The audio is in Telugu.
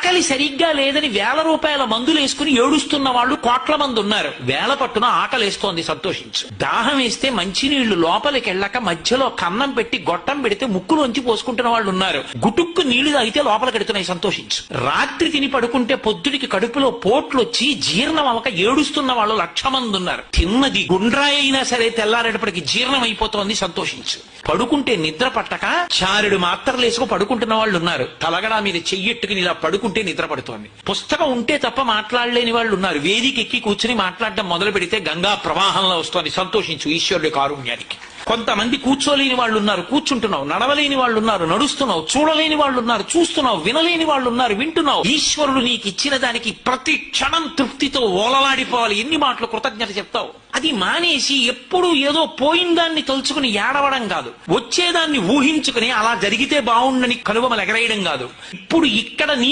ఆకలి సరిగ్గా లేదని 1000 రూపాయల మందులు వేసుకుని ఏడుస్తున్న వాళ్ళు కోట్ల మంది ఉన్నారు. వేల పట్టున ఆకలేస్తోంది, సంతోషించు. దాహం వేస్తే మంచినీళ్లు లోపలికి వెళ్ళక మధ్యలో కన్నం పెట్టి గొట్టం పెడితే ముక్కులోంచి పోసుకుంటున్న వాళ్ళు ఉన్నారు. గుటుక్కు నీళ్లు తాగితే లోపలికి ఎడుతున్నాయి, సంతోషించు. రాత్రి తిని పడుకుంటే పొద్దుడికి కడుపులో పోట్లు వచ్చి జీర్ణం అవక ఏడుస్తున్న వాళ్ళు 1,00,000 మంది ఉన్నారు. తిన్నది గుండ్రాయి అయినా సరే తెల్లారేటప్పటికి జీర్ణం అయిపోతోంది, సంతోషించు. పడుకుంటే నిద్ర పట్టక చారుడు మాత్రలు వేసుకు పడుకుంటున్న వాళ్ళు ఉన్నారు. తలగడా మీద చెయ్యెట్టుకుని ఇలా పడుకుంటే నిద్ర పడుతోంది. పుస్తకం ఉంటే తప్ప మాట్లాడలేని వాళ్ళు ఉన్నారు. వేదిక ఎక్కి కూర్చుని మాట్లాడడం మొదలు పెడితే గంగా ప్రవాహంలో వస్తోంది, సంతోషించు ఈశ్వరుడి కారుణ్యానికి. కొంతమంది కూర్చోలేని వాళ్ళు ఉన్నారు, కూర్చుంటున్నావు. నడవలేని వాళ్ళు ఉన్నారు, నడుస్తున్నావు. చూడలేని వాళ్ళు ఉన్నారు, చూస్తున్నావు. వినలేని వాళ్ళు ఉన్నారు, వింటున్నావు. ఈశ్వరుడు నీకు ఇచ్చిన దానికి ప్రతి క్షణం తృప్తితో ఓలలాడిపోవాలి. ఎన్ని మాటలు కృతజ్ఞత చెప్తావు? అది మానేసి ఎప్పుడు ఏదో పోయిన దాన్ని తలుచుకుని ఏడవడం కాదు, వచ్చేదాన్ని ఊహించుకుని అలా జరిగితే బాగుండని కనుబొమలు ఎగరేయడం కాదు. ఇప్పుడు ఇక్కడ నీ